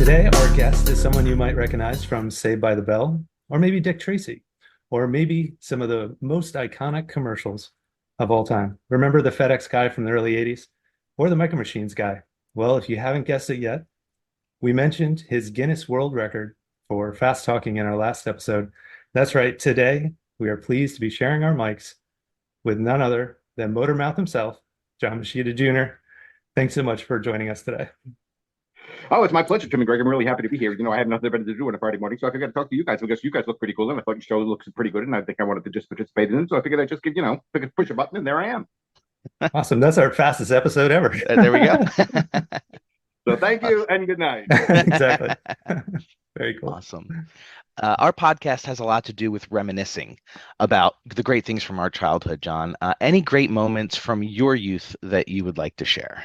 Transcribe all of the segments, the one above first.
Today, our guest is someone you might recognize from Saved by the Bell, or maybe Dick Tracy, or maybe some of the most iconic commercials of all time. Remember the FedEx guy from the early 80s or the Micro Machines guy? Well, if you haven't guessed it yet, we mentioned his Guinness World Record for fast talking in our last episode. That's right. Today, we are pleased to be sharing our mics with none other than Motormouth himself, John Moschitta Jr. Thanks so much for joining us today. Oh, it's my pleasure, Tim and Greg. I'm really happy to be here. I have nothing better to do on a Friday morning, so I figured I'd talk to you guys. I guess you guys look pretty cool, and I thought your show looks pretty good, and I think I wanted to just participate in it. So I figured I'd just give, push a button, and there I am. Awesome. That's our fastest episode ever. There we go. So thank you, and good night. Exactly. Very cool. Awesome. Our podcast has a lot to do with reminiscing about the great things from our childhood, John. Any great moments from your youth that you would like to share?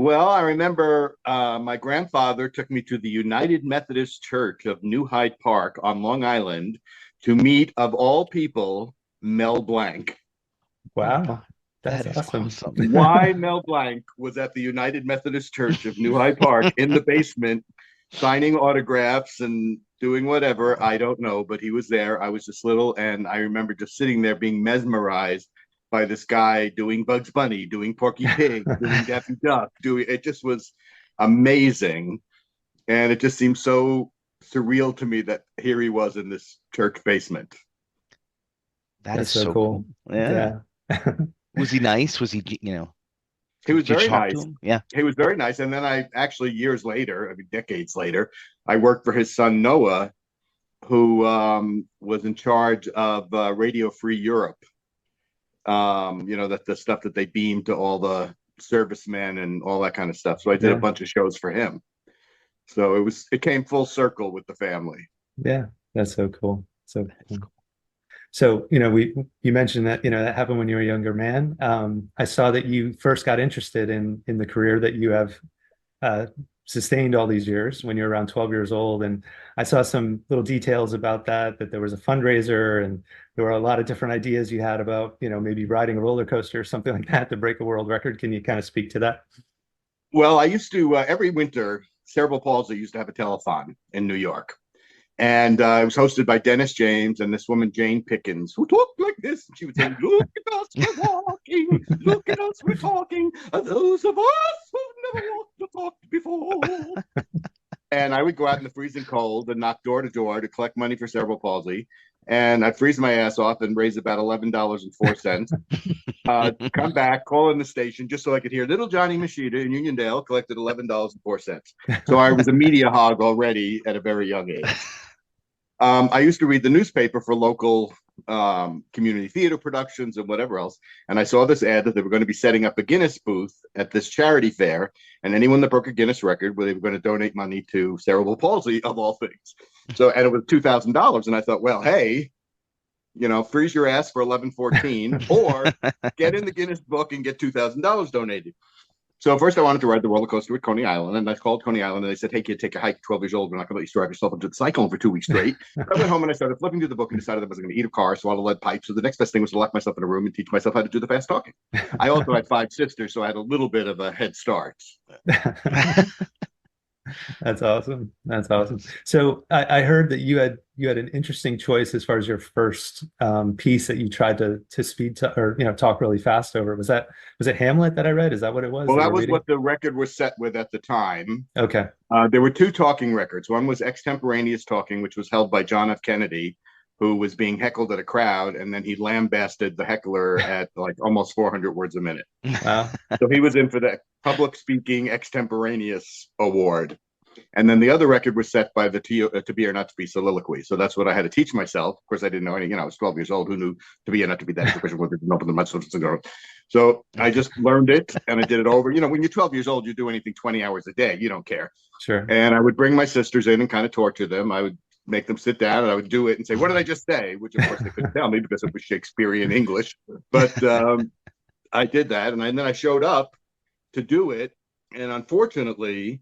Well, I remember my grandfather took me to the United Methodist Church of New Hyde Park on Long Island to meet, of all people, Mel Blanc. Wow. That is awesome. Why Mel Blanc was at the United Methodist Church of New Hyde Park in the basement signing autographs and doing whatever, I don't know, but he was there. I was just little, and I remember just sitting there being mesmerized by this guy doing Bugs Bunny, doing Porky Pig, doing Daffy Duck, it just was amazing. And it just seemed so surreal to me that here he was in this church basement. That's so cool. Yeah. Was he nice? Was he, He was very nice. Yeah. He was very nice. And then I actually, years later, decades later, I worked for his son, Noah, who was in charge of Radio Free Europe. That the stuff that they beamed to all the servicemen and all that kind of stuff. So I did a bunch of shows for him. So it came full circle with the family. Yeah, that's so cool. So cool. So, you mentioned that, that happened when you were a younger man. I saw that you first got interested in the career that you have sustained all these years when you're around 12 years old. And I saw some little details about that there was a fundraiser and there were a lot of different ideas you had about, maybe riding a roller coaster or something like that to break a world record. Can you kind of speak to that? Well, I used to, every winter, Cerebral Palsy used to have a telethon in New York. And it was hosted by Dennis James and this woman, Jane Pickens, who talked like this. And she would say, "Look at us, we're walking. Look at us, we're talking. Those of us who've never walked or talked before." And I would go out in the freezing cold and knock door to door to collect money for Cerebral Palsy. And I'd freeze my ass off and raise about $11.04. Come back, call in the station just so I could hear little Johnny Moschitta in Uniondale collected $11.04. So I was a media hog already at a very young age. I used to read the newspaper for local community theater productions and whatever else. And I saw this ad that they were going to be setting up a Guinness booth at this charity fair. And anyone that broke a Guinness record, they were going to donate money to Cerebral Palsy, of all things. So, and it was $2,000. And I thought, well, hey, freeze your ass for 11.14 or get in the Guinness book and get $2,000 donated. So first I wanted to ride the roller coaster at Coney Island, and I called Coney Island, and they said, "Hey, kid, take a hike. 12 years old. We're not going to let you drive yourself into the cyclone for 2 weeks straight." I went home and I started flipping through the book and decided I wasn't going to eat a car, swallow lead pipe. So the next best thing was to lock myself in a room and teach myself how to do the fast talking. I also had 5 sisters, so I had a little bit of a head start. That's awesome. That's awesome. So I heard that you had an interesting choice as far as your first piece that you tried to speed to, or talk really fast over. Was it Hamlet that I read? Is that what it was? Well, that was what the record was set with at the time. Okay. There were 2 talking records. One was extemporaneous talking, which was held by John F. Kennedy, who was being heckled at a crowd, and then he lambasted the heckler at like almost 400 words a minute. Wow. So he was in for the public speaking extemporaneous award. And then the other record was set by the to be or not to be soliloquy. So that's what I had to teach myself. Of course, I didn't know any, I was 12 years old. Who knew to be or not to be that? So I just learned it and I did it over. When you're 12 years old, you do anything 20 hours a day. You don't care. Sure. And I would bring my sisters in and kind of torture them. I would make them sit down and I would do it and say, "What did I just say?" Which of course they couldn't tell me because it was Shakespearean English. But I did that. And then I showed up to do it. And unfortunately,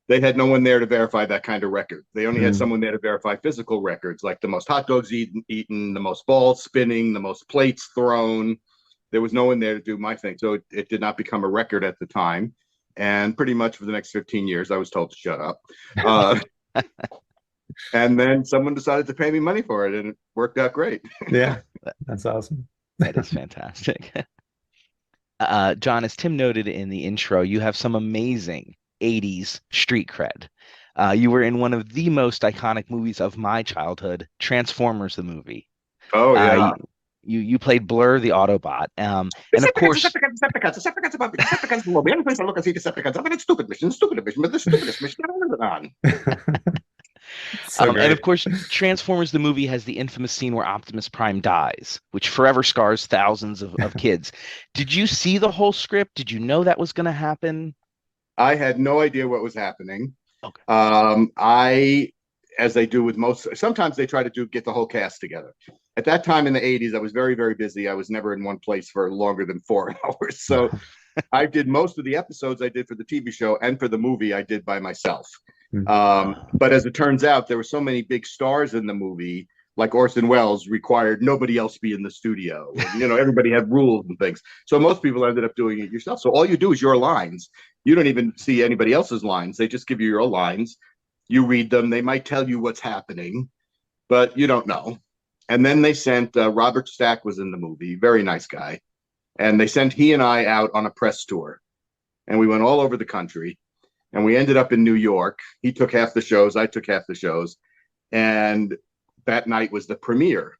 they had no one there to verify that kind of record. They only had someone there to verify physical records, like the most hot dogs eaten, the most balls spinning, the most plates thrown. There was no one there to do my thing. So it did not become a record at the time. And pretty much for the next 15 years, I was told to shut up. And then someone decided to pay me money for it, and it worked out great. Yeah, that's awesome. That is fantastic. John, as Tim noted in the intro, you have some amazing 80s street cred. You were in one of the most iconic movies of my childhood, Transformers the movie. Oh, yeah. You played Blur the Autobot. And of course, Decepticons, the only place I look and see Decepticons. I'm in a stupid mission, but the stupidest mission I've ever been on. And of course, Transformers the movie has the infamous scene where Optimus Prime dies, which forever scars thousands of kids. Did you see the whole script? Did you know that was going to happen? I had no idea what was happening. Okay. As they do with most, sometimes they try to get the whole cast together. At that time in the 80s, I was very, very busy. I was never in one place for longer than 4 hours. So I did most of the episodes I did for the TV show, and for the movie I did by myself. But as it turns out, there were so many big stars in the movie, like Orson Welles required nobody else be in the studio. And, everybody had rules and things. So most people ended up doing it yourself. So all you do is your lines. You don't even see anybody else's lines. They just give you your lines. You read them. They might tell you what's happening, but you don't know. And then they sent Robert Stack was in the movie, very nice guy. And they sent he and I out on a press tour. And we went all over the country. And we ended up in New York. He took half the shows. I took half the shows. And that night was the premiere.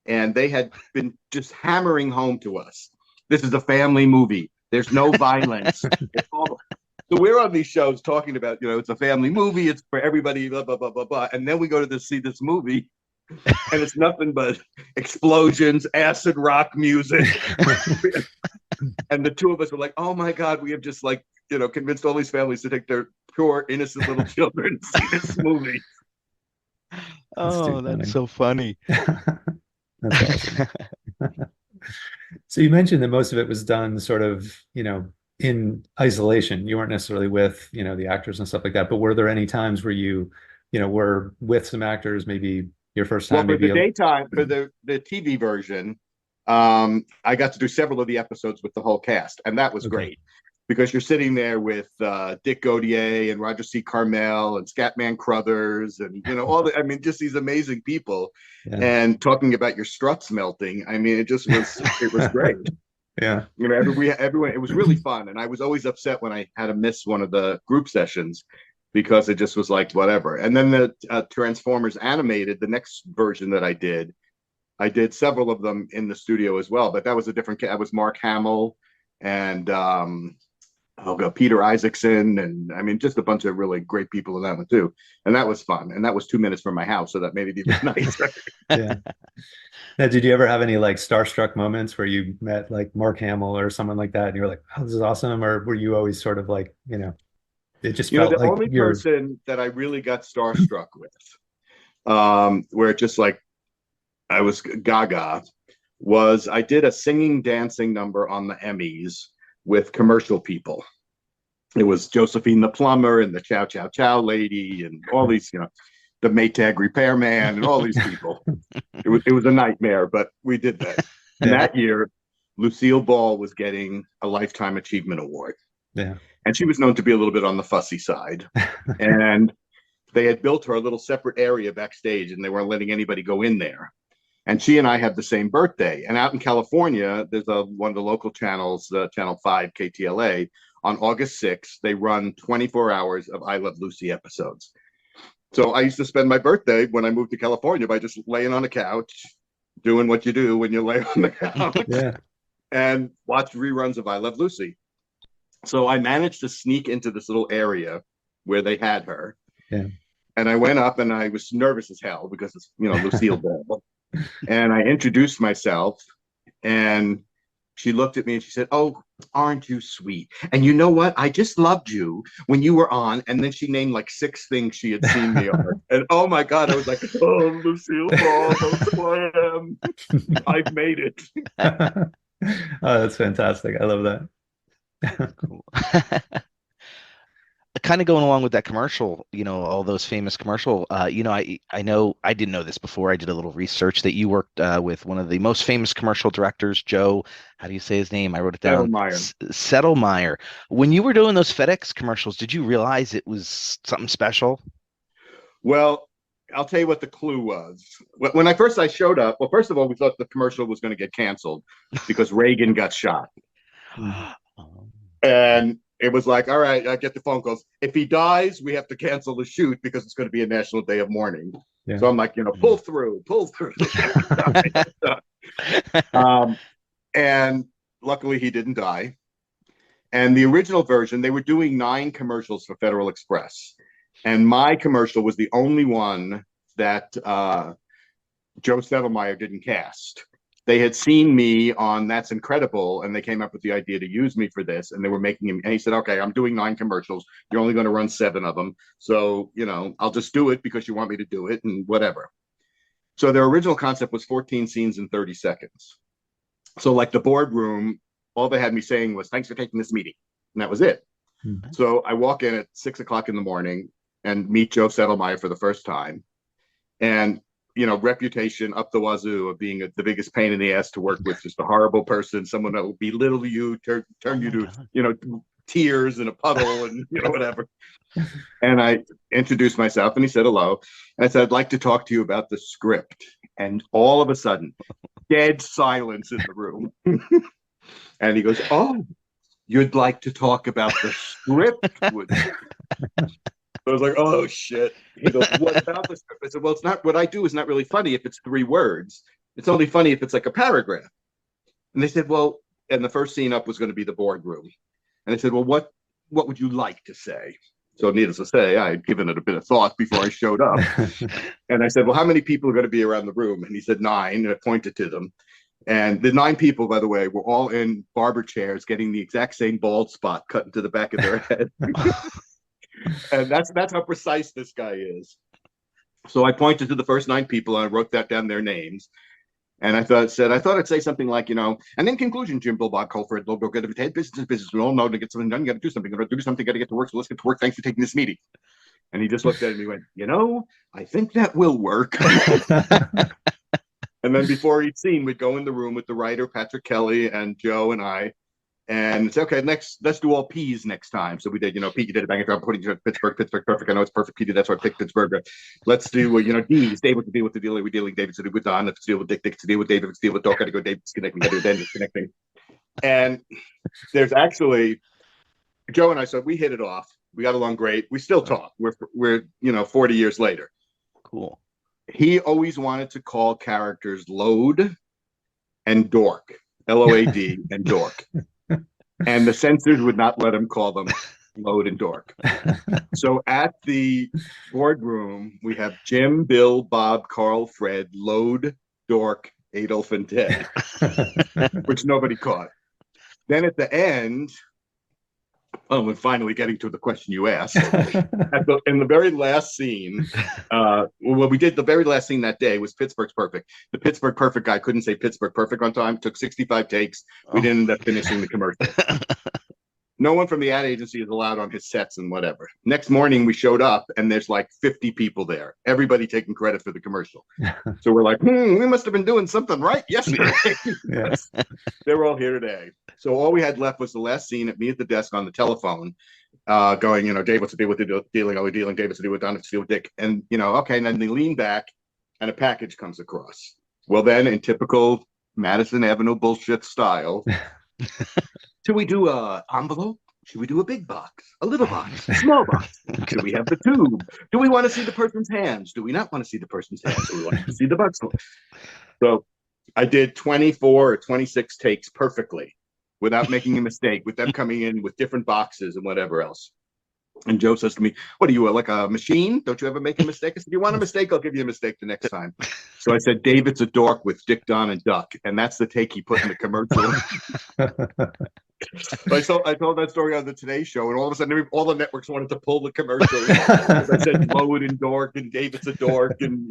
And they had been just hammering home to us, this is a family movie. There's no violence. So we're on these shows talking about, it's a family movie. It's for everybody, blah, blah, blah, blah, blah. And then we go to see this movie, and it's nothing but explosions, acid rock music. And the two of us were like, oh, my God, we have just convinced all these families to take their pure, innocent little children to see this movie. Oh, that's so funny. That's awesome. So you mentioned that most of it was done sort of, in isolation. You weren't necessarily with, the actors and stuff like that, but were there any times where you, were with some actors, maybe your first time? Well, for the daytime, for the TV version, I got to do several of the episodes with the whole cast, and that was great. Because you're sitting there with Dick Gaudier and Roger C. Carmel and Scatman Crothers and, just these amazing people, and talking about your struts melting. I mean, it was great. Yeah. Everyone, it was really fun. And I was always upset when I had to miss one of the group sessions, because it just was like, whatever. And then the Transformers animated, the next version that I did several of them in the studio as well, but that was that was Mark Hamill and, Peter Isaacson, and just a bunch of really great people in that one too. And that was fun. And that was 2 minutes from my house, so that made it even nicer. Yeah. Now, did you ever have any starstruck moments where you met Mark Hamill or someone like that, and you were like, "Oh, this is awesome," or were you always sort of it just felt the only person that I really got starstruck with, where it just I was gaga, was I did a singing, dancing number on the Emmys with commercial people. It was Josephine the plumber and the Chow Chow Chow lady and all these, the Maytag repairman and all these people. It was a nightmare, but we did that. And that year, Lucille Ball was getting a Lifetime Achievement Award. Yeah. And she was known to be a little bit on the fussy side. And they had built her a little separate area backstage, and they weren't letting anybody go in there. And she and I have the same birthday. And out in California, there's one of the local channels, Channel 5 KTLA, on August 6th, they run 24 hours of I Love Lucy episodes. So I used to spend my birthday when I moved to California by just laying on a couch, doing what you do when you lay on the couch, and watch reruns of I Love Lucy. So I managed to sneak into this little area where they had her. Yeah. And I went up, and I was nervous as hell because it's, Lucille Ball. And I introduced myself, and she looked at me and she said, "Oh, aren't you sweet? And you know what? I just loved you when you were on." And then she named 6 things she had seen me on. And oh my God, I was like, "Oh, Lucille Ball, that's who I am. I've made it." Oh, that's fantastic. I love that. Cool. kind of going along with that commercial, all those famous commercial, I know I didn't know this before. I did a little research that you worked with one of the most famous commercial directors, Joe. How do you say his name? I wrote it down. Settlemeyer. When you were doing those FedEx commercials, did you realize it was something special? Well, I'll tell you what the clue was. When I showed up, well, first of all, we thought the commercial was going to get canceled because Reagan got shot. And it was like, all right, I get the phone calls. If he dies, we have to cancel the shoot because it's going to be a national day of mourning. Yeah. So I'm like, pull through. And luckily he didn't die. And the original version, they were doing 9 commercials for Federal Express. And my commercial was the only one that Joe Settlemeyer didn't cast. They had seen me on That's Incredible, and they came up with the idea to use me for this, and they were making him, and he said, okay, I'm doing 9 commercials. You're only going to run 7 of them. So, I'll just do it because you want me to do it and whatever. So their original concept was 14 scenes in 30 seconds. So like the boardroom, all they had me saying was, thanks for taking this meeting. And that was it. Mm-hmm. So I walk in at 6 o'clock in the morning and meet Joe Settlemeyer for the first time. And reputation up the wazoo of being the biggest pain in the ass to work with, just a horrible person, someone that will belittle you, turn you to, tears in a puddle and, whatever. And I introduced myself and he said, hello. And I said, I'd like to talk to you about the script. And all of a sudden, dead silence in the room. And he goes, oh, you'd like to talk about the script, would you? I was like, oh, shit. He goes, what about the script? I said, well, it's not, what I do is not really funny if it's 3 words. It's only funny if it's like a paragraph. And they said, well, and the first scene up was going to be the boardroom. And I said, well, what would you like to say? So needless to say, I had given it a bit of thought before I showed up. And I said, well, how many people are going to be around the room? And he said 9, and I pointed to them. And the 9 people, by the way, were all in barber chairs getting the exact same bald spot cut into the back of their head. And that's how precise this guy is. So I pointed to the first 9 people and I wrote that down, their names. And I thought I'd say something like, and in conclusion, Jim, Bill, Bob, Colford, logo, get it, business. We all know to get something done, you got to do something, got to do something, got to get to work. So let's get to work. Thanks for taking this meeting. And he just looked at it and he went, I think that will work. And then before each scene, we'd go in the room with the writer, Patrick Kelly, and Joe and I. And say, okay, let's do all P's next time. So we did, Pete, you did a bang job putting Pittsburgh, perfect. I know it's perfect, Pete. That's why I picked Pittsburgh. Let's do, D's. David to deal with the dealer. We're dealing. David to deal with Don. Let's deal with Dick. Dick to deal with David. Let's deal with Doc. Got to go. David's connecting. Got to go. Dennis connecting. And there's actually Joe and I. So we hit it off. We got along great. We still talk. We're 40 years later. Cool. He always wanted to call characters Load and Dork. LOAD and Dork. And the censors would not let him call them Load and Dork. So at the boardroom, we have Jim, Bill, Bob, Carl, Fred, Load, Dork, Adolf, and Ted, which nobody caught. Then at the end, we're finally getting to the question you asked. In the very last scene, we did the very last scene that day was Pittsburgh's Perfect. The Pittsburgh Perfect guy couldn't say Pittsburgh Perfect on time. It took 65 takes. We didn't end up finishing the commercial. No one from the ad agency is allowed on his sets and whatever. Next morning, we showed up and there's like 50 people there. Everybody taking credit for the commercial. So we're like, we must have been doing something right yesterday. Yes. They were all here today. So all we had left was the last scene at me at the desk on the telephone, going, Dave, what's the deal with the dealing? Are we dealing? Dave, what's the deal with Don? What's the deal with Dick? And, okay. And then they lean back and a package comes across. Well, then in typical Madison Avenue bullshit style, should we do a envelope? Should we do a big box? A little box? A small box? Should we have the tube? Do we want to see the person's hands? Do we not want to see the person's hands? Do we want to see the box? So I did 24 or 26 takes perfectly without making a mistake, with them coming in with different boxes and whatever else. And Joe says to me, what are you, like a machine? Don't you ever make a mistake? I said, you want a mistake? I'll give you a mistake the next time. So I said, David's a dork with Dick, Don, and Duck. And that's the take he put in the commercial. I told that story on the Today Show, and all of a sudden, all the networks wanted to pull the commercial. I said, Load and Dork, and David's a dork, and,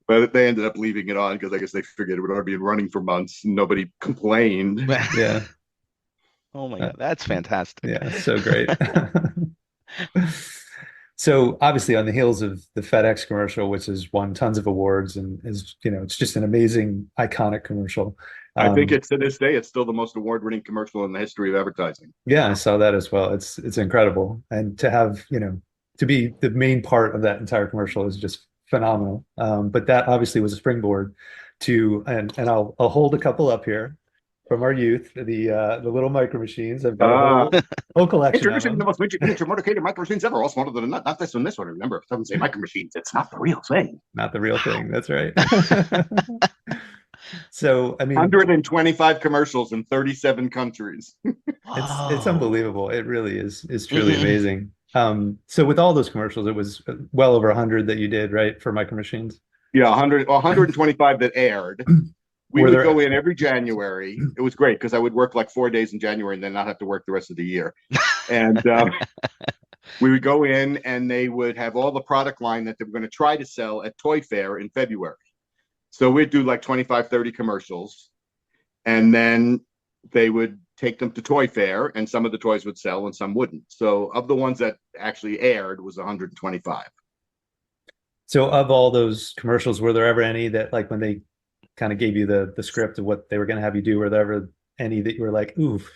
but they ended up leaving it on because I guess they figured it would already been running for months. And nobody complained. Yeah. Oh my God, that's fantastic. Yeah, so great. So obviously on the heels of the FedEx commercial, which has won tons of awards and is, it's just an amazing, iconic commercial. I think Um, it's to this day, it's still the most award-winning commercial in the history of advertising. yeah, I saw that as well. It's incredible. And to have, to be the main part of that entire commercial is just phenomenal. But that obviously was a springboard to, and I'll hold a couple up here from our youth, the little micro machines. I've got a whole collection of Introducing the them. most miniature motorcade micro machines ever, all smaller than a nut. Not this one, this one. Remember, if it doesn't say micro machines, it's not the real thing. Not the real thing. That's right. So, I mean, 125 commercials in 37 countries. it's unbelievable. It really is truly Mhm. amazing. So with all those commercials, it was well over 100 that you did, right, for micro machines. Yeah, 125 that aired. We Were would there go in every January. It was great because I would work like 4 days in January and then not have to work the rest of the year. And we would go in and they would have all the product line that they were going to try to sell at Toy Fair in February. So we'd do like 25, 30 commercials. And then they would take them to Toy Fair and some of the toys would sell and some wouldn't. So of the ones that actually aired was 125. So of all those commercials, were there ever any that, like, when they kind of gave you the script of what they were going to have you do, were there ever any that you were like, oof,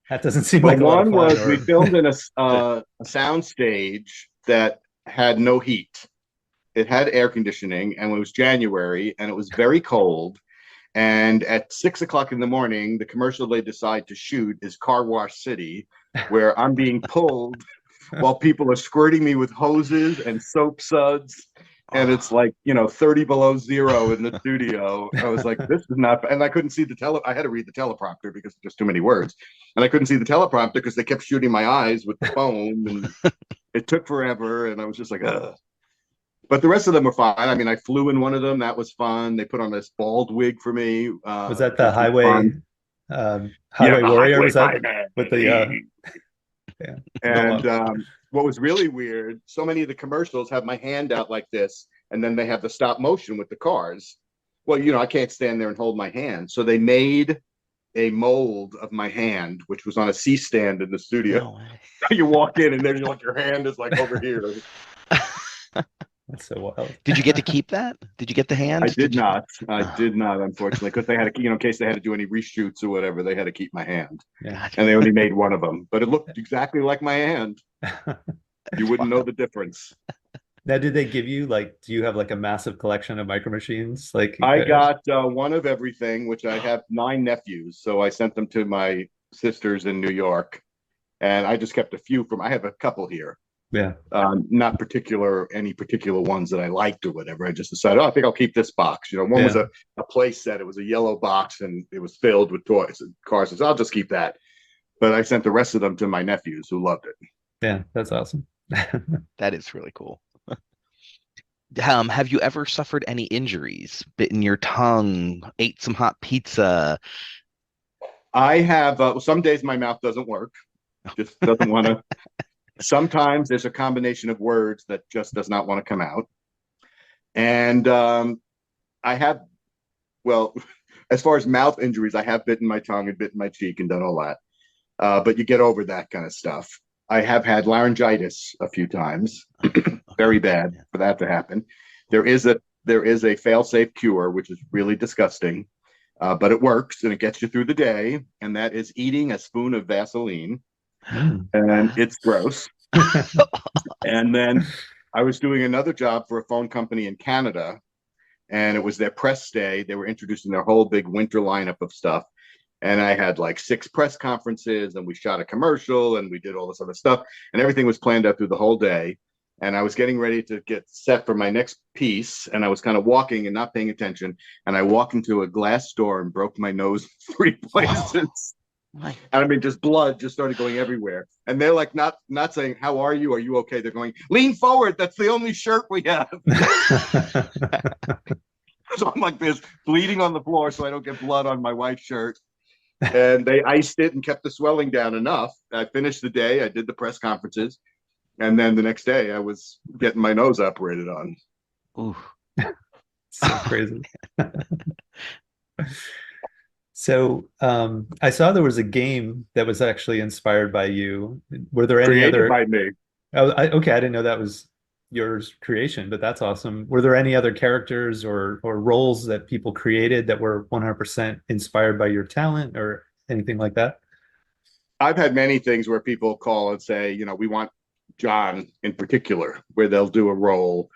that doesn't seem Well, like a lot of one fun? was Or we filmed in a sound stage that had no heat. It had air conditioning, and it was January, and it was very cold. And at 6 o'clock in the morning, the commercial they decide to shoot is Car Wash City, where I'm being pulled while people are squirting me with hoses and soap suds. And it's like, 30 below zero in the studio. I was like, this is not, and I couldn't see I had to read the teleprompter because there's too many words. And I couldn't see the teleprompter because they kept shooting my eyes with the foam and it took forever. And I was just like, ugh. But the rest of them were fine. I mean, I flew in one of them. That was fun. They put on this bald wig for me. was that the Which was fun. highway The warrior? highway Was that fireman. with the yeah? And what was really weird, so many of the commercials have my hand out like this, and then they have the stop motion with the cars. Well, I can't stand there and hold my hand. So they made a mold of my hand, which was on a C-stand in the studio. No way. You walk in, and there's like your hand is like over here. That's so wild. Did you get to keep that? Did you get the hand? I did you- not. I did not, unfortunately, because they had to, in case they had to do any reshoots or whatever, they had to keep my hand. Yeah. And they only made one of them, but it looked exactly like my hand. You wouldn't know the difference. Now, did they give you, like, do you have like a massive collection of micro machines? Like, I got one of everything, which I have 9 nephews. So I sent them to my sisters in New York. And I just kept a few I have a couple here. yeah. Not any particular ones that I liked or whatever. I just decided, I think I'll keep this box. One was a play set. It was a yellow box and it was filled with toys and cars. So I'll just keep that. But I sent the rest of them to my nephews who loved it. Yeah, that's awesome. That is really cool. Have you ever suffered any injuries? Bitten your tongue? Ate some hot pizza? I have some days my mouth doesn't work, just doesn't want to. Sometimes there's a combination of words that just does not want to come out. And I have, well, as far as mouth injuries, I have bitten my tongue and bitten my cheek and done all that. But you get over that kind of stuff. I have had laryngitis a few times, very bad for that to happen. There is a fail-safe cure, which is really disgusting, but it works and it gets you through the day. And that is eating a spoon of Vaseline. And it's gross. And then I was doing another job for a phone company in Canada, and it was their press day. They were introducing their whole big winter lineup of stuff. And I had like 6 press conferences, and we shot a commercial, and we did all this other stuff, and everything was planned out through the whole day. And I was getting ready to get set for my next piece, and I was kind of walking and not paying attention. And I walked into a glass door and broke my nose 3 places. My And I mean, just blood just started going everywhere. And they're like, not saying, "How are you? Are you okay?" They're going, "Lean forward. That's the only shirt we have." So I'm like this, bleeding on the floor so I don't get blood on my white shirt. And they iced it and kept the swelling down enough. I finished the day. I did the press conferences. And then the next day I was getting my nose operated on. Ooh. So crazy. So I saw there was a game that was actually inspired by you. Were there any Created other by me. Okay, I didn't know that was yours creation, but that's awesome. Were there any other characters or roles that people created that were 100% inspired by your talent or anything like that? I've had many things where people call and say, we want John in particular, where they'll do a role.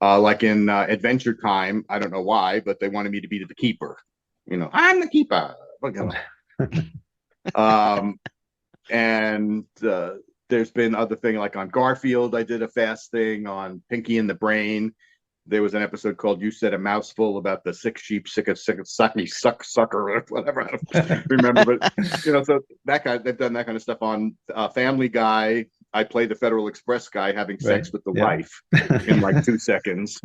Like in Adventure Time, I don't know why, but they wanted me to be the keeper. I'm the keeper. Um, and there's been other thing like on Garfield, I did a fast thing on Pinky and the Brain. There was an episode called "You Said a Mouthful" about the sick sheep, sick of sucky sucker, or whatever. I don't remember, but so they've done that kind of stuff on Family Guy. I play the Federal Express guy having sex with the wife in like 2 seconds.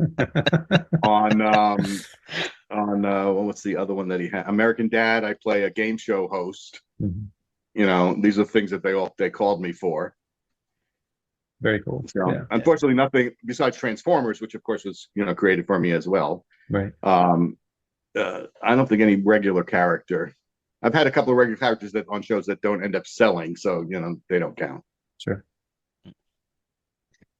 On what's the other one that he had? American Dad. I play a game show host. Mm-hmm. These are things that they called me for. Very cool. So, unfortunately, nothing besides Transformers, which of course was created for me as well. Right. I don't think any regular character. I've had a couple of regular characters that on shows that don't end up selling, so they don't count. Sure.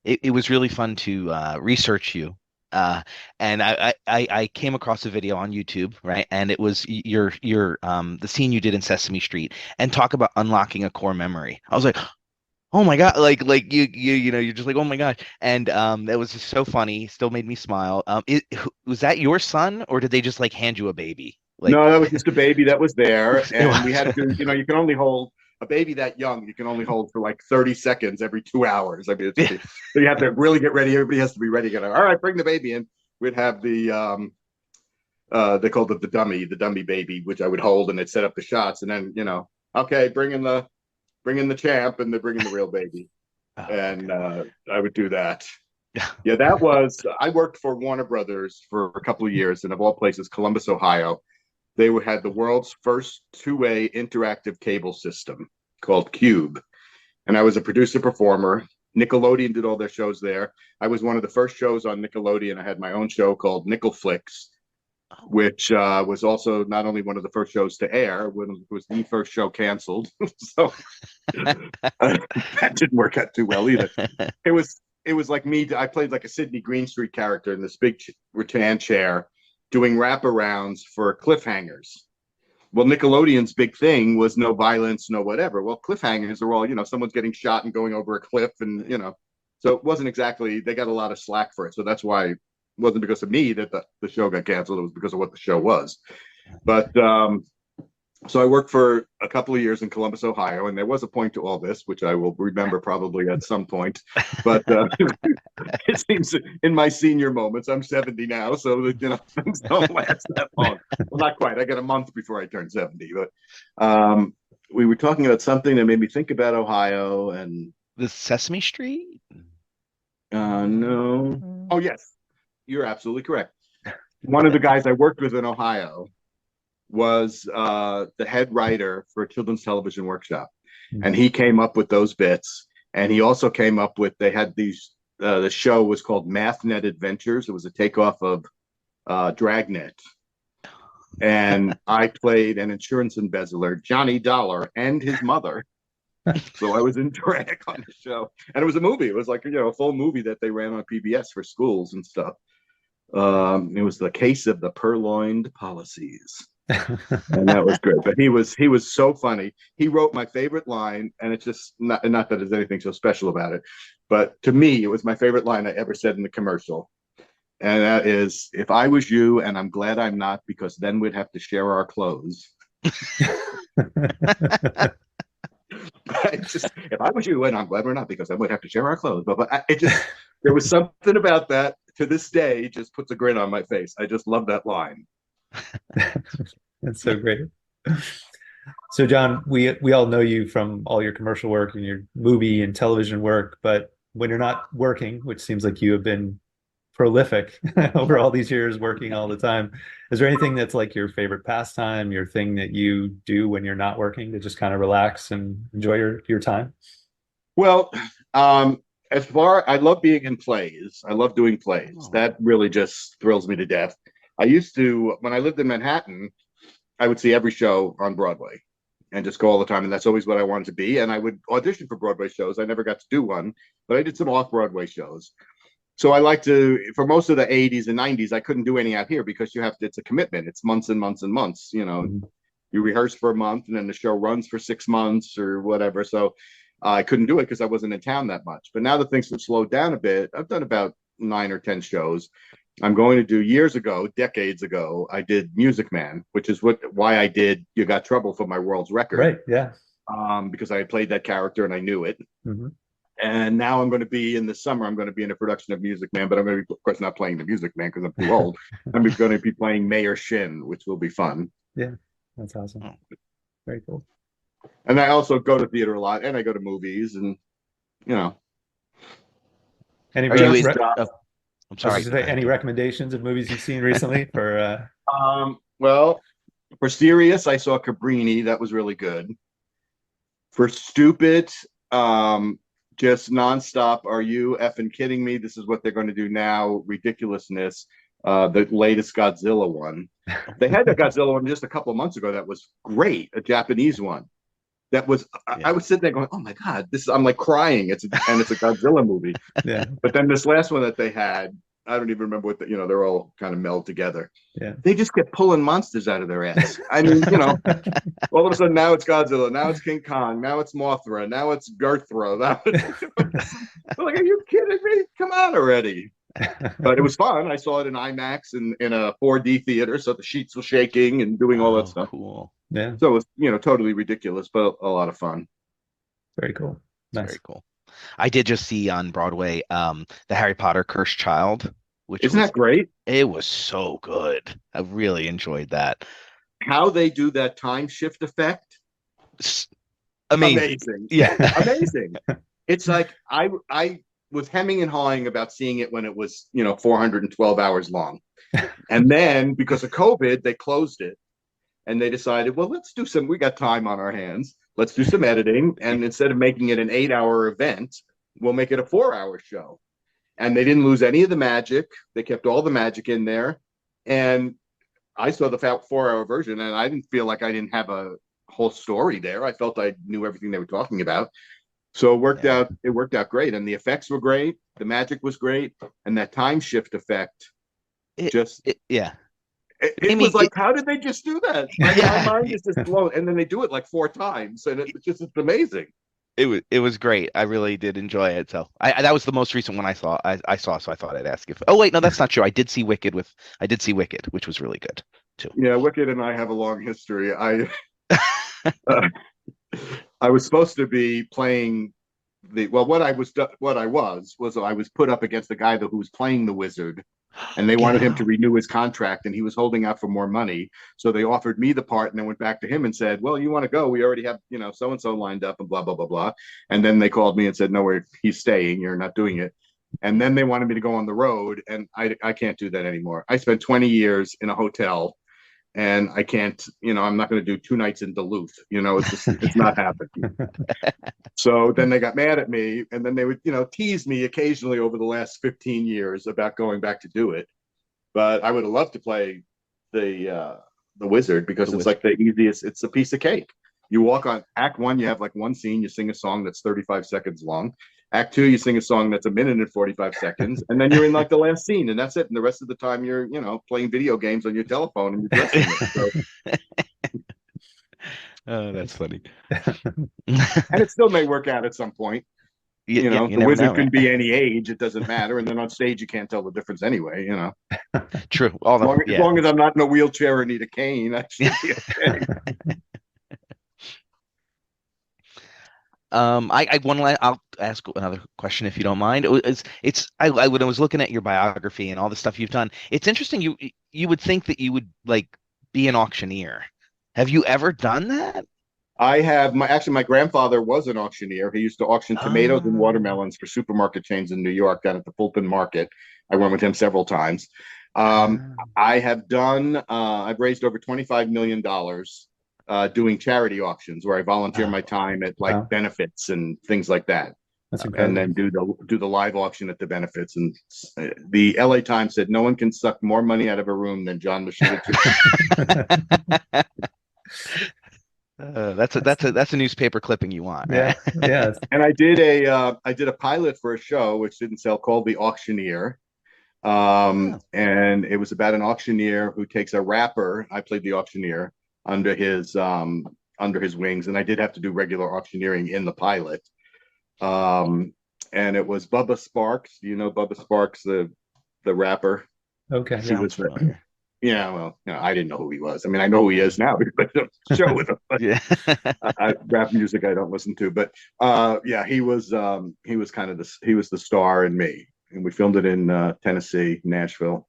It was really fun to research you. And I came across a video on YouTube, right? And it was your the scene you did in Sesame Street, and talk about unlocking a core memory. I was like, oh my God, like you're just like, oh my gosh. And that was just so funny, still made me smile. Was that your son, or did they just like hand you a baby? No, that was just a baby that was there. And we had to, you can only hold a baby that young, you can only hold for like 30 seconds every 2 hours. I mean, so you have to really get ready. Everybody has to be ready. All right, bring the baby in. We'd have the they called it the dummy baby, which I would hold, and they'd set up the shots, and then okay, bring in the champ, and they bring in the real baby. And I would do that. Yeah, I worked for Warner Brothers for a couple of years, and of all places, Columbus, Ohio. They had the world's first two-way interactive cable system called Cube. And I was a producer performer. Nickelodeon did all their shows there. I was one of the first shows on Nickelodeon. I had my own show called Nickel Flicks, which was also not only one of the first shows to air, it was the first show canceled. So that didn't work out too well either. It was like me. I played like a Sydney Greenstreet character in this big rattan chair, doing wraparounds for cliffhangers. Well, Nickelodeon's big thing was no violence, no whatever. Well, cliffhangers are all, someone's getting shot and going over a cliff, and so it wasn't exactly, they got a lot of slack for it. So that's why it wasn't because of me that the show got canceled. It was because of what the show was. But so I worked for a couple of years in Columbus, Ohio, and there was a point to all this, which I will remember probably at some point. But it seems in my senior moments, I'm 70 now, so things don't last that long. Well, not quite. I got a month before I turn 70. But we were talking about something that made me think about Ohio and the Sesame Street. No. Oh yes, you're absolutely correct. One of the guys I worked with in Ohio was the head writer for Children's Television Workshop. And he came up with those bits. And he also came up with, they had these, the show was called MathNet Adventures. It was a takeoff of Dragnet. And I played an insurance embezzler, Johnny Dollar, and his mother. So I was in drag on the show. And it was a movie. It was like, a full movie that they ran on PBS for schools and stuff. It was the case of the purloined policies. And that was good. But he was so funny. He wrote my favorite line, and it's just not that there's anything so special about it, but to me, it was my favorite line I ever said in the commercial. And that is, "If I was you, and I'm glad I'm not, because then we'd have to share our clothes." If I was you, and I'm glad we're not, because then we'd have to share our clothes. But there was something about that to this day just puts a grin on my face. I just love that line. That's so great. So John, we all know you from all your commercial work and your movie and television work, but when you're not working, which seems like you have been prolific over all these years, working all the time, is there anything that's like your favorite pastime, your thing that you do when you're not working to just kind of relax and enjoy your time? Well, I love being in plays. I love doing plays. Oh. That really just thrills me to death. I used to, when I lived in Manhattan, I would see every show on Broadway. and just go all the time. And that's always what I wanted to be. And I would audition for Broadway shows. I never got to do one, but I did some off-Broadway shows. So I like to, for most of the 80s and 90s, I couldn't do any out here because you have to, it's a commitment. It's months and months and months, you know. You rehearse for a month and then the show runs for 6 months or whatever. So I couldn't do it because I wasn't in town that much. But now that things have slowed down a bit, I've done about 9 or 10 shows. I'm going to do decades ago, I did Music Man, which is why I did You Got Trouble for my world's record. Right, yeah. Because I had played that character and I knew it. Mm-hmm. And now I'm going to be in the summer, I'm going to be in a production of Music Man, but I'm going to be, of course, not playing the Music Man because I'm too old. I'm going to be playing Mayor Shin, which will be fun. Yeah, that's awesome. Very cool. And I also go to theater a lot and I go to movies and, you know. Any I'm sorry. Any recommendations of movies you've seen recently for well, for serious, I saw Cabrini. That was really good. For stupid, just nonstop, are you effing kidding me? This is what they're going to do now. Ridiculousness. The latest Godzilla one. They had the Godzilla one just a couple of months ago. That was great. A Japanese one. That was, I was sitting there going, oh my God, I'm like crying. It's a Godzilla movie. Yeah. But then this last one that they had, I don't even remember they're all kind of meld together. Yeah. They just kept pulling monsters out of their ass. I mean, all of a sudden now it's Godzilla, now it's King Kong, now it's Mothra, now it's Garthra. I'm like, are you kidding me? Come on already. But it was fun. I saw it in IMAX in a 4D theater, so the sheets were shaking and doing all that stuff. Cool. Yeah. So it was, totally ridiculous, but a lot of fun. Very cool. Nice. Very cool. I did just see on Broadway the Harry Potter Cursed Child, which Isn't that great? It was so good. I really enjoyed that. How they do that time shift effect. Amazing. Yeah. Amazing. It's like I was hemming and hawing about seeing it when it was, 412 hours long. And then because of COVID, they closed it. And they decided, well, we got time on our hands. Let's do some editing. And instead of making it an 8-hour event, we'll make it a 4-hour show. And they didn't lose any of the magic. They kept all the magic in there. And I saw the 4-hour version and I didn't feel like I didn't have a whole story there. I felt I knew everything they were talking about. So it worked out great. And the effects were great. The magic was great. And that time shift effect It was like, how did they just do that? My mind is just blown. And then they do it like 4 times. And it's amazing. It was great. I really did enjoy it. So that was the most recent one I saw. So I thought I'd ask if. Oh wait, no, that's not true. I did see Wicked, which was really good too. Yeah, Wicked and I have a long history. I was supposed to be playing what I was put up against the guy who was playing the wizard. And they wanted him to renew his contract, and he was holding out for more money. So they offered me the part, and then went back to him and said, well, you want to go? We already have, so-and-so lined up and blah, blah, blah, blah. And then they called me and said, no, he's staying. You're not doing it. And then they wanted me to go on the road, and I can't do that anymore. I spent 20 years in a hotel, and I can't, I'm not going to do 2 nights in Duluth. It's not happening. So then they got mad at me, and then they would, tease me occasionally over the last 15 years about going back to do it. But I would have loved to play the wizard because it's like the easiest. It's a piece of cake. You walk on Act 1, you have like one scene, you sing a song that's 35 seconds long. Act 2, you sing a song that's 1 minute and 45 seconds, and then you're in like the last scene, and that's it. And the rest of the time, you're playing video games on your telephone and you're dressing it. So. Oh, that's funny. And it still may work out at some point. The wizard can be any age; it doesn't matter. And then on stage, you can't tell the difference anyway. True. As long as I'm not in a wheelchair or need a cane, I should be okay. I'll ask another question if you don't mind. When I was looking at your biography and all the stuff you've done, it's interesting. You would think that you would like be an auctioneer. Have you ever done that? I have. My grandfather was an auctioneer. He used to auction tomatoes and watermelons for supermarket chains in New York down at the Fulton Market. I went with him several times. I have done. I've raised over $25 million doing charity auctions where I volunteer my time at benefits and things like that. That's incredible. And then do the live auction at the benefits. And the LA Times said no one can suck more money out of a room than John Moschitta Jr. That's a newspaper clipping you want, Yeah, right? yeah. And I did a pilot for a show which didn't sell called The Auctioneer. Oh, And it was about an auctioneer who takes a rapper. I played the auctioneer under his wings, and I did have to do regular auctioneering in the pilot. Um, and it was Bubba Sparks. Do you know Bubba Sparks, the rapper? Okay, He yeah. sounds was familiar. yeah. Well, I didn't know who he was. I mean, I know who he is now because of the show with him. But Yeah. rap music I don't listen to. But yeah, he was kind of he was the star in me, and we filmed it in Tennessee, Nashville,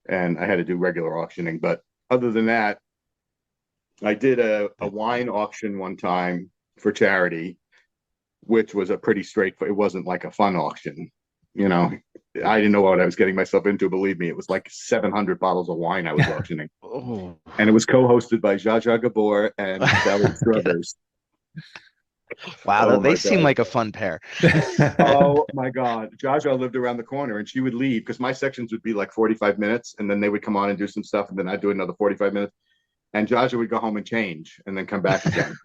and I had to do regular auctioning. But other than that, I did a wine auction one time for charity, which was a pretty straightforward. It wasn't like a fun auction, you know. I didn't know what I was getting myself into. Believe me, it was like 700 bottles of wine I was auctioning, Oh. and it was co-hosted by Zsa Zsa Gabor and Sally Okay. Struthers. Wow, Oh they my seem god! like a fun pair. Oh my god! Zsa Zsa lived around the corner, and she would leave because my sections would be like 45 minutes, and then they would come on and do some stuff, and then I'd do another 45 minutes, and Zsa Zsa would go home and change, and then come back again.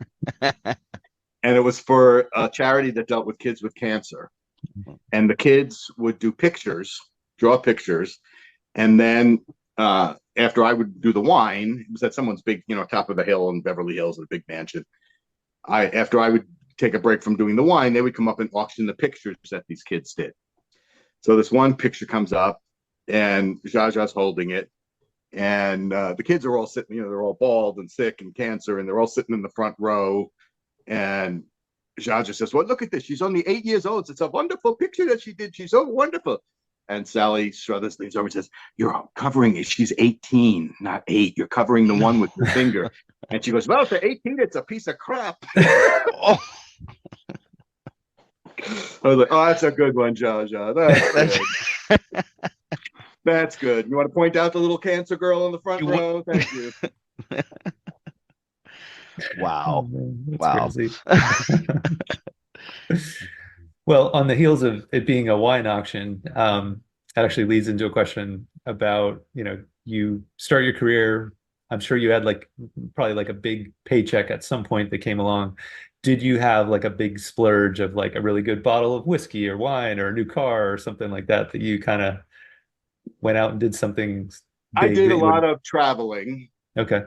And it was for a charity that dealt with kids with cancer. And the kids would do pictures, draw pictures, and then after I would do the wine, it was at someone's big, top of a hill in Beverly Hills, a big mansion. After I would take a break from doing the wine, they would come up and auction the pictures that these kids did. So this one picture comes up, and Zsa Zsa's holding it, and the kids are all sitting, they're all bald and sick and cancer, and they're all sitting in the front row. And Zsa Zsa says, "Well, look at this. She's only 8 years old. It's a wonderful picture that she did. She's so wonderful." And Sally Struthers leans over and says, "You're covering it. She's 18, not 8. You're covering the one with your finger." And she goes, "Well, for 18, it's a piece of crap." Oh, I was like, "Oh, that's a good one, Zsa Zsa. That's good. That's good. You want to point out the little cancer girl in the front row? Thank you." Oh, wow. man, that's Wow. crazy. Well, on the heels of it being a wine auction, that actually leads into a question about, you start your career. I'm sure you had probably like a big paycheck at some point that came along. Did you have like a big splurge of like a really good bottle of whiskey or wine or a new car or something like that that you kind of went out and did something I big did that a you lot would? of traveling. Okay.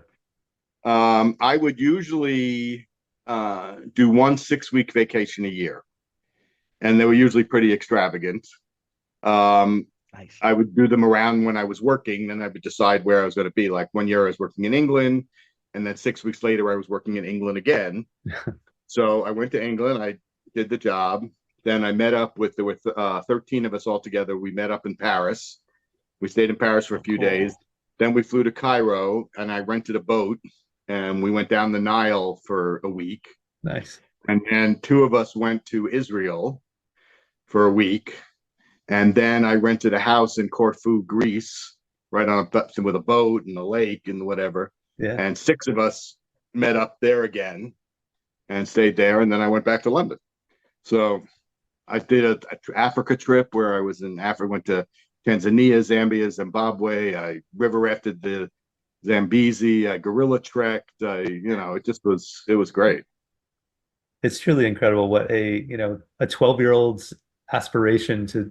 I would usually do 1 6-week vacation a year, and they were usually pretty extravagant. Um, Nice. I would do them around when I was working, then I would decide where I was going to be. Like one year I was working in England, and then 6 weeks later I was working in England again. So I went to England, I did the job. Then I met up with 13 of us all together. We met up in Paris. We stayed in Paris for a few days. Cool. Then we flew to Cairo, and I rented a boat, and we went down the Nile for a week. Nice. And then two of us went to Israel for a week. And then I rented a house in Corfu, Greece, right on with a boat and a lake and whatever. Yeah. And 6 of us met up there again and stayed there. And then I went back to London. So I did a Africa trip where I was in Africa, went to Tanzania, Zambia, Zimbabwe. I river rafted the Zambezi. I gorilla trekked. It was great. It's truly incredible what a 12-year-old's aspiration to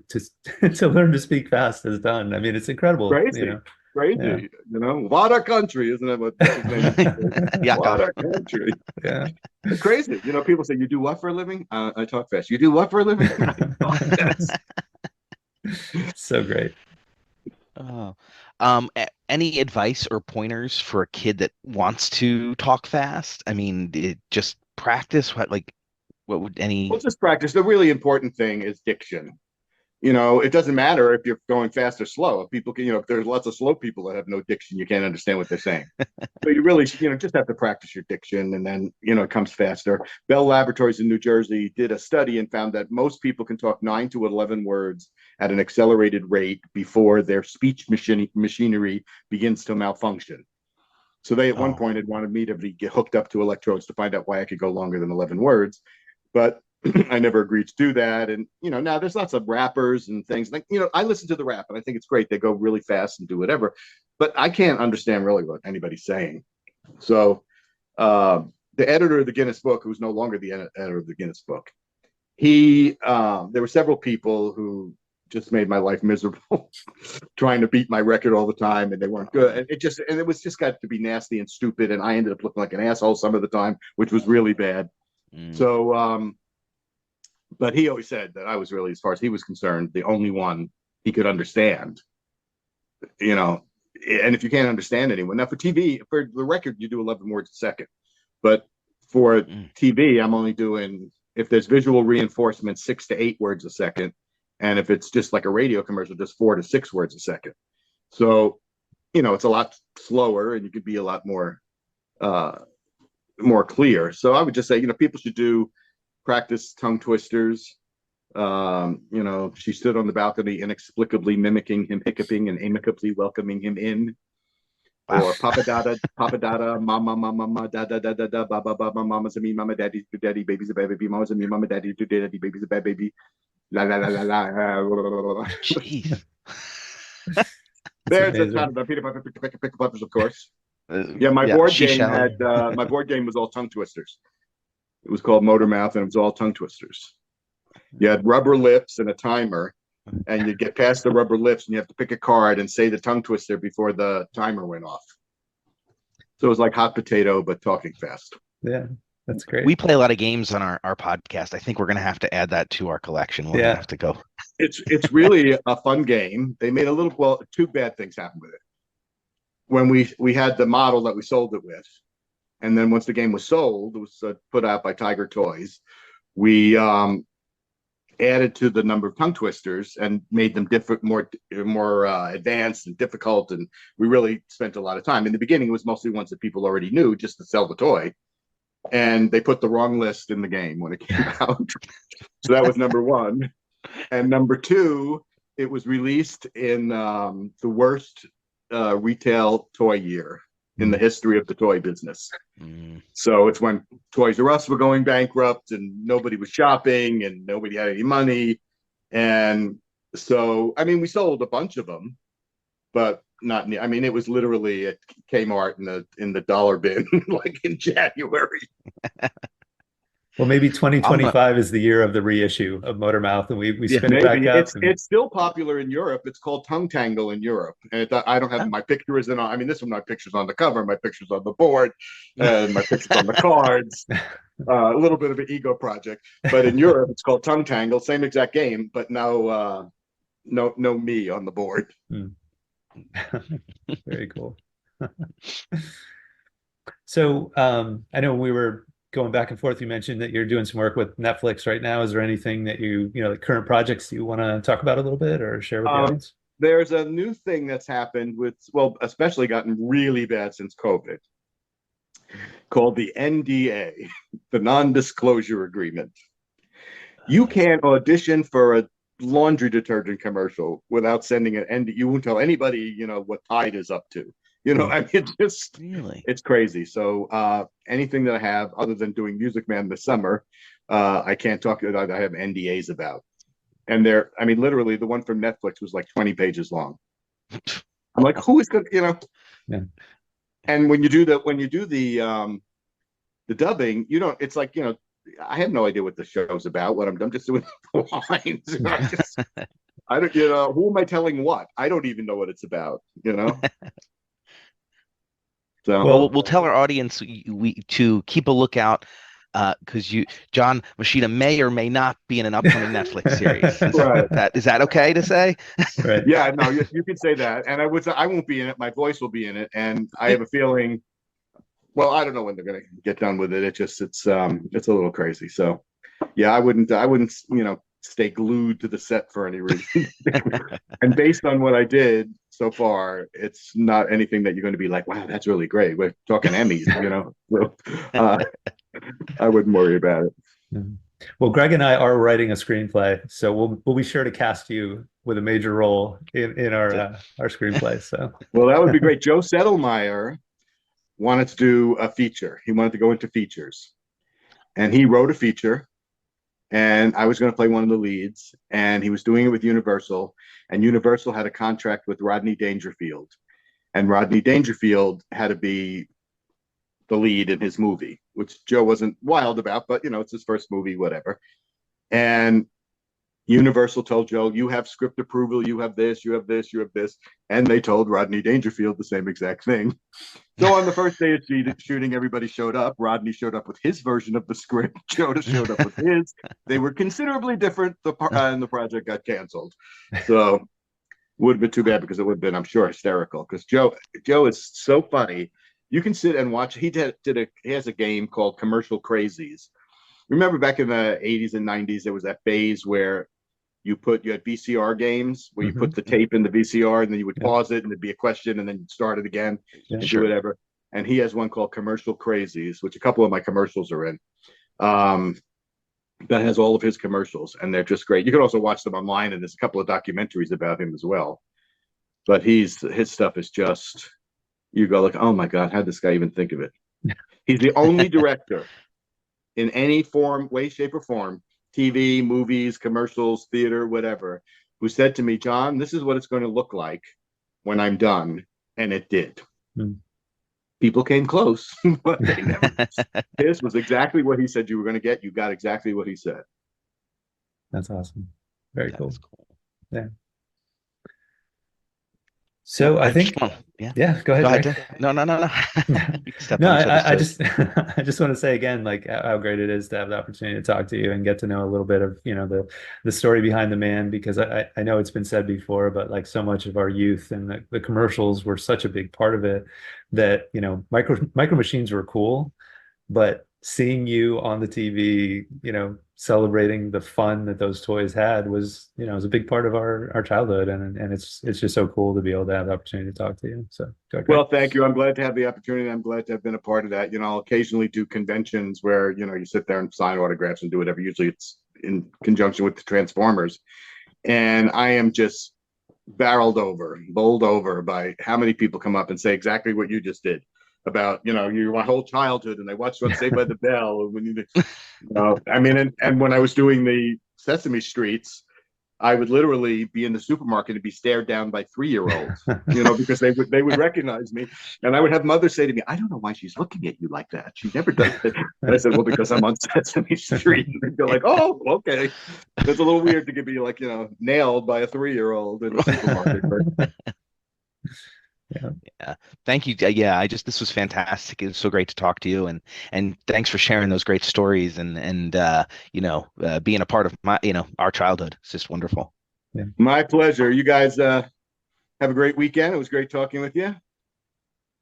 to learn to speak fast has done. I mean, it's incredible, Crazy. Yeah. Crazy. What a country, isn't it? What his name is? Yeah. What a country. Yeah. It's crazy. People say, "You do what for a living?" I talk fast. You do what for a living? So great. Oh. Any advice or pointers for a kid that wants to talk fast? I mean, just practice. What would Well, any? just practice. The really important thing is diction. It doesn't matter if you're going fast or slow. If people can, if there's lots of slow people that have no diction, you can't understand what they're saying. So you really, just have to practice your diction, and then, it comes faster. Bell Laboratories in New Jersey did a study and found that most people can talk 9 to 11 words at an accelerated rate before their speech machinery begins to malfunction. So they at one point had wanted me to get hooked up to electrodes to find out why I could go longer than 11 words. But I never agreed to do that. And, now there's lots of rappers and things like, I listen to the rap and I think it's great. They go really fast and do whatever, but I can't understand really what anybody's saying. So the editor of the Guinness Book, who's no longer the editor of the Guinness Book, there were several people who just made my life miserable trying to beat my record all the time, and they weren't good. And it was just got to be nasty and stupid, and I ended up looking like an asshole some of the time, which was really bad. So but he always said that I was really, as far as he was concerned, the only one he could understand. And if you can't understand anyone, now for TV, for the record, you do 11 words a second, but for TV, I'm only doing, if there's visual reinforcement, 6 to 8 words a second. And if it's just like a radio commercial, just 4 to 6 words a second. So, it's a lot slower, and you could be a lot more clear. So I would just say, people should practice tongue twisters. She stood on the balcony, inexplicably mimicking him hiccuping and amicably welcoming him in. Or Papa Dada, Mama, Mama, Da Da Da Da Da, Baba, Baba, Mama's a me, Mama, Daddy's a daddy, baby's a bad baby, Mama's a me, Mama, Daddy's a daddy, baby's a bad baby. La la la la la. Jeez. There's the sound of peanut butter, pickle peppers, of course. My board game was all tongue twisters. It was called Motormouth, and it was all tongue twisters. You had rubber lips and a timer, and you get past the rubber lips, and you have to pick a card and say the tongue twister before the timer went off. So it was like hot potato, but talking fast. Yeah, that's great. We play a lot of games on our podcast. I think we're going to have to add that to our collection. We'll have to go. It's really a fun game. They made two bad things happened with it. When we had the model that we sold it with, and then once the game was sold, it was put out by Tiger Toys, we added to the number of tongue twisters and made them more advanced and difficult, and we really spent a lot of time. In the beginning, it was mostly ones that people already knew just to sell the toy, and they put the wrong list in the game when it came out. So that was number one. And number two, it was released in the worst retail toy year in the history of the toy business. So it's when Toys R Us were going bankrupt and nobody was shopping and nobody had any money. And so, we sold a bunch of them, but not, it was literally at Kmart in the dollar bin, like in January. Well, maybe 2025 is the year of the reissue of Motormouth, and we spin it back up. It's still popular in Europe. It's called Tongue Tangle in Europe, and I don't have my picture isn't on. This one, my picture's on the cover, my picture's on the board, and my picture's on the cards. A little bit of an ego project, but in Europe, it's called Tongue Tangle. Same exact game, but now no me on the board. Very cool. So I know we were going back and forth. You mentioned that you're doing some work with Netflix right now. Is there anything that the current projects you want to talk about a little bit or share with the audience? There's a new thing that's happened especially gotten really bad since COVID, called the NDA, the non-disclosure agreement. You can't audition for a laundry detergent commercial without sending an NDA. You won't tell anybody, what Tide is up to. It's crazy. So anything that I have other than doing Music Man this summer, I can't talk about. I have NDAs about, and literally the one from Netflix was like 20 pages long. I'm like, who is going to, Yeah. And when you do the dubbing, it's like, I have no idea what the show's about. I'm just doing the lines. I don't, who am I telling what? I don't even know what it's about, So well, we'll tell our audience to keep a lookout because John Moschitta may or may not be in an upcoming Netflix series. Right. Is that okay to say? Right. Yeah, no, you can say that, and I won't be in it. My voice will be in it, and I have a feeling. Well, I don't know when they're going to get done with it. It's a little crazy. So, yeah, I wouldn't, stay glued to the set for any reason. And based on what I did so far, it's not anything that you're going to be like, wow, that's really great. We're talking Emmys, I wouldn't worry about it. Well, Greg and I are writing a screenplay, so we'll be sure to cast you with a major role in our screenplay. So, well, that would be great. Joe Settlemeyer wanted to do a feature. He wanted to go into features, and he wrote a feature. And I was going to play one of the leads, and he was doing it with Universal, and Universal had a contract with Rodney Dangerfield, and Rodney Dangerfield had to be the lead in his movie, which Joe wasn't wild about, but it's his first movie, whatever. And Universal told Joe, you have script approval, you have this, you have this, you have this. And they told Rodney Dangerfield the same exact thing. So on the first day of shooting, everybody showed up. Rodney showed up with his version of the script. Joe showed up with his. They were considerably different, and the project got canceled. So would have been too bad, because it would have been, I'm sure, hysterical. Because Joe is so funny. You can sit and watch. He has a game called Commercial Crazies. Remember back in the 80s and 90s, there was that phase where you had VCR games where you put the tape in the VCR and then you would pause it and there'd be a question and then you'd start it again and do whatever. And he has one called Commercial Crazies, which a couple of my commercials are in. That has all of his commercials, and they're just great. You can also watch them online, and there's a couple of documentaries about him as well. But his stuff is just, you go like, oh my God, how'd this guy even think of it? He's the only director in any form, way, shape, or form, TV, movies, commercials, theater, whatever, who said to me, John, this is what it's going to look like when I'm done. And it did. People came close, but they never. This was exactly what he said you were going to get. You got exactly what he said. That's awesome. Very cool. Cool. Yeah. So I think, go ahead. Go ahead. No. No, I just I just want to say again, like, how great it is to have the opportunity to talk to you and get to know a little bit of, the story behind the man, because I know it's been said before, but like so much of our youth and the commercials were such a big part of it that, micro machines were cool, but seeing you on the TV, celebrating the fun that those toys had was a big part of our childhood, and it's just so cool to be able to have the opportunity to talk to you. So well, thank you. I'm glad to have the opportunity. I'm glad to have been a part of that. I'll occasionally do conventions where you sit there and sign autographs and do whatever. Usually it's in conjunction with the Transformers, and I am just bowled over by how many people come up and say exactly what you just did about you're my whole childhood, and I watched on Saved by the Bell, and and when I was doing the Sesame Streets, I would literally be in the supermarket and be stared down by 3-year-olds, because they would recognize me, and I would have mothers say to me, I don't know why she's looking at you like that. She never does it. And I said, well, because I'm on Sesame Street. And they'd go like, oh, okay. It's a little weird to be like, nailed by a 3-year-old in a supermarket. Yeah. Thank you. Yeah, this was fantastic. It was so great to talk to you, and thanks for sharing those great stories and being a part of our childhood. It's just wonderful. Yeah. My pleasure. You guys have a great weekend. It was great talking with you.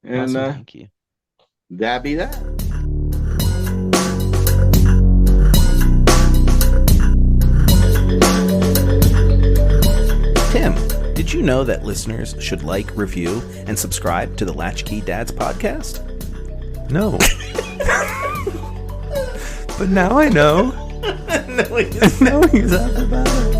And awesome. Thank you. That be that. Tim, did you know that listeners should like, review, and subscribe to the Latch-Key Dads podcast? No. But now I know. No, he's up about it.